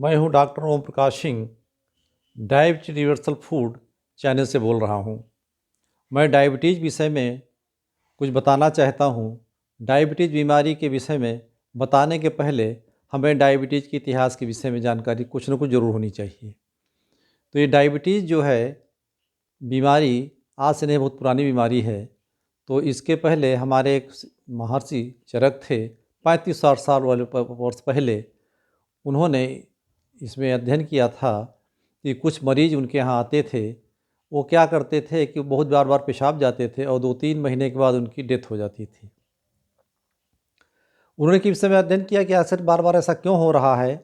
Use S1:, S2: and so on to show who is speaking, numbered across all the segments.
S1: मैं हूं doctor Om Prakash Singh, diabetes reversal food channel से बोल रहा हूं। मैं डायबिटीज़ विषय में कुछ बताना चाहता हूं। डायबिटीज़ बीमारी के विषय में बताने के पहले हमें डायबिटीज़ के इतिहास के विषय में जानकारी कुछ न कुछ ज़रूर होनी चाहिए। तो ये डायबिटीज़ जो है बीमारी आज से नहीं, बहुत पुरानी बीमारी है। तो इसके पहले हमारे एक महर्षि चरक थे, 35-60 साल वाले वर्ष पहले उन्होंने इसमें अध्ययन किया था कि कुछ मरीज़ उनके यहाँ आते थे। वो क्या करते थे कि बहुत बार बार पेशाब जाते थे और 2-3 महीने के बाद उनकी डेथ हो जाती थी। उन्होंने किस समय अध्ययन किया कि आखिर बार बार ऐसा क्यों हो रहा है,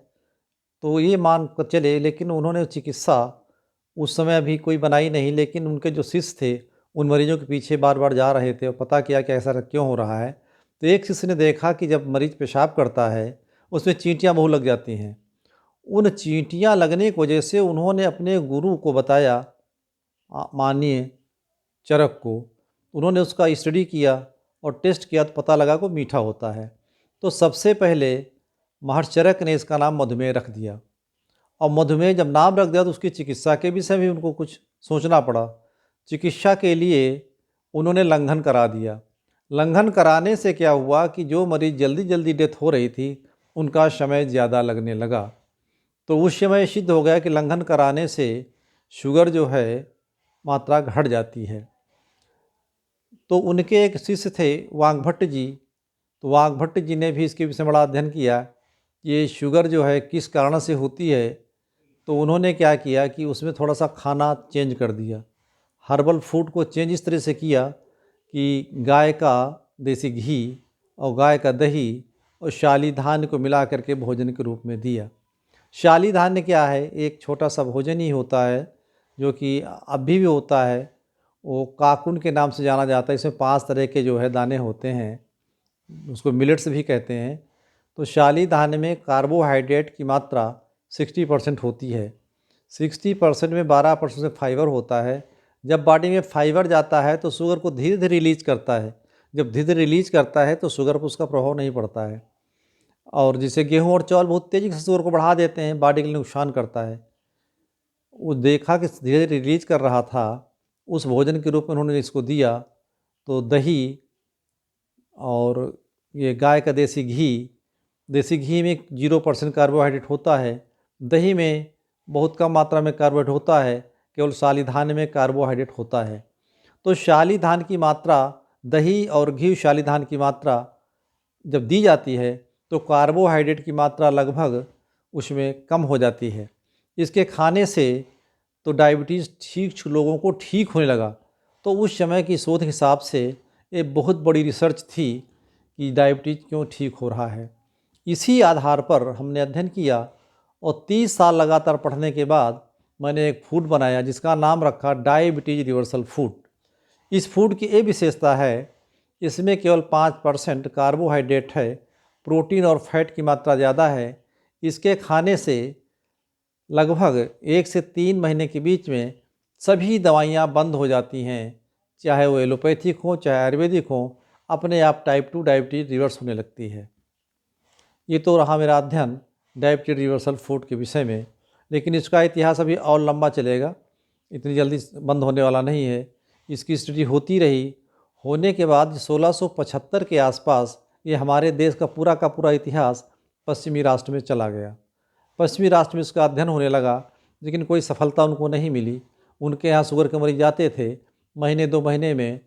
S1: तो ये मान कर चले, लेकिन उन्होंने चिकित्सा उस समय अभी कोई बनाई नहीं, लेकिन उनके जो शिष्य थे उन मरीजों के पीछे बार बार जा रहे थे और पता किया कि ऐसा क्यों हो रहा है। तो एक शिष्य ने देखा कि जब मरीज़ पेशाब करता है उसमें चींटियाँ बहुत लग जाती हैं। उन चींटियाँ लगने की वजह से उन्होंने अपने गुरु को बताया, माननीय चरक को। उन्होंने उसका स्टडी किया और टेस्ट किया तो पता लगा कि मीठा होता है। तो सबसे पहले महर्षि चरक ने इसका नाम मधुमेह रख दिया। और मधुमेह जब नाम रख दिया तो उसकी चिकित्सा के विषय में उनको कुछ सोचना पड़ा। चिकित्सा के लिए उन्होंने लंघन करा दिया। लंघन कराने से क्या हुआ कि जो मरीज़ जल्दी जल्दी डेथ हो रही थी उनका समय ज़्यादा लगने लगा। तो उस समय सिद्ध हो गया कि लंघन कराने से शुगर जो है मात्रा घट जाती है। तो उनके एक शिष्य थे वाग्भट्ट जी। तो वाग्भट्ट जी ने भी इसके विषय में बड़ा अध्ययन किया, ये शुगर जो है किस कारण से होती है। तो उन्होंने क्या किया कि उसमें थोड़ा सा खाना चेंज कर दिया। हर्बल फूड को चेंज इस तरह से किया कि गाय का देसी घी और गाय का दही और शाली धान्य को मिला करके भोजन के रूप में दिया। शाली धान्य क्या है, एक छोटा सा भोजन ही होता है जो कि अभी भी होता है। वो काकुन के नाम से जाना जाता है। इसमें 5 तरह के जो है दाने होते हैं, उसको मिलेट्स भी कहते हैं। तो शाली धान्य में कार्बोहाइड्रेट की मात्रा 60% होती है। 60% में 12% फाइबर होता है। जब बॉडी में फाइबर जाता है तो शुगर को धीरे धीरे रिलीज करता है। जब धीरे धीरे रिलीज करता है तो शुगर पर उसका प्रभाव नहीं पड़ता है। और जैसे गेहूं और चावल बहुत तेज़ी से शुगर को बढ़ा देते हैं, बॉडी के लिए नुकसान करता है। वो देखा कि धीरे धीरे रिलीज कर रहा था, उस भोजन के रूप में उन्होंने इसको दिया। तो दही और ये गाय का देसी घी में 0% कार्बोहाइड्रेट होता है। दही में बहुत कम मात्रा में कार्बोहाइड्रेट होता है, केवल शाली धान्य में कार्बोहाइड्रेट होता है। तो शाली धान्य की मात्रा, दही और घी शाली धान्य की मात्रा जब दी जाती है तो कार्बोहाइड्रेट की मात्रा लगभग उसमें कम हो जाती है। इसके खाने से तो डायबिटीज़ ठीक लोगों को ठीक होने लगा। तो उस समय की शोध के हिसाब से ये बहुत बड़ी रिसर्च थी कि डायबिटीज़ क्यों ठीक हो रहा है। इसी आधार पर हमने अध्ययन किया और 30 साल लगातार पढ़ने के बाद मैंने एक फूड बनाया जिसका नाम रखा डायबिटीज रिवर्सल फूड। इस फूड की ये विशेषता है, इसमें केवल 5% कार्बोहाइड्रेट है, प्रोटीन और फैट की मात्रा ज़्यादा है। इसके खाने से लगभग 1 से 3 महीने के बीच में सभी दवाइयाँ बंद हो जाती हैं, चाहे वो एलोपैथिक हो चाहे आयुर्वेदिक हो। अपने आप टाइप 2 डायबिटीज़ रिवर्स होने लगती है। ये तो रहा मेरा अध्ययन डायबिटीज रिवर्सल फूड के विषय में, लेकिन इसका इतिहास अभी और लंबा चलेगा, इतनी जल्दी बंद होने वाला नहीं है। इसकी स्टडी होती रही। होने के बाद 1675 के आसपास ये हमारे देश का पूरा इतिहास पश्चिमी राष्ट्र में चला गया। पश्चिमी राष्ट्र में इसका अध्ययन होने लगा, लेकिन कोई सफलता उनको नहीं मिली। उनके यहाँ शुगर के मरीज जाते थे, महीने 2 महीने में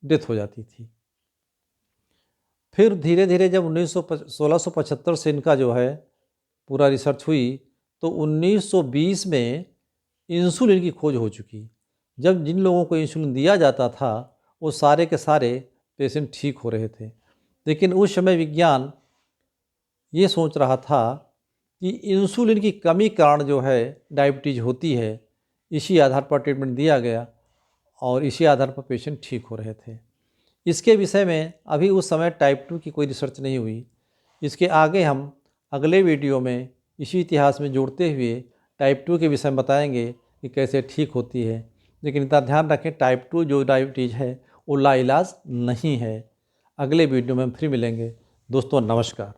S1: डेथ हो जाती थी। फिर धीरे धीरे जब 1675 से इनका जो है पूरा रिसर्च हुई तो 1920 में इंसुलिन की खोज हो चुकी। जब जिन लोगों को इंसुलिन दिया जाता था वो सारे के सारे पेशेंट ठीक हो रहे थे। लेकिन उस समय विज्ञान ये सोच रहा था कि इंसुलिन की कमी कारण जो है डायबिटीज़ होती है। इसी आधार पर ट्रीटमेंट दिया गया और इसी आधार पर पेशेंट ठीक हो रहे थे। इसके विषय में अभी उस समय टाइप 2 की कोई रिसर्च नहीं हुई। इसके आगे हम अगले वीडियो में इसी इतिहास में जोड़ते हुए टाइप 2 के विषय में बताएंगे कि कैसे ठीक होती है। लेकिन इतना ध्यान रखें, टाइप 2 जो डायबिटीज़ है वो लाइलाज नहीं है। अगले वीडियो में हम फिर मिलेंगे। दोस्तों नमस्कार।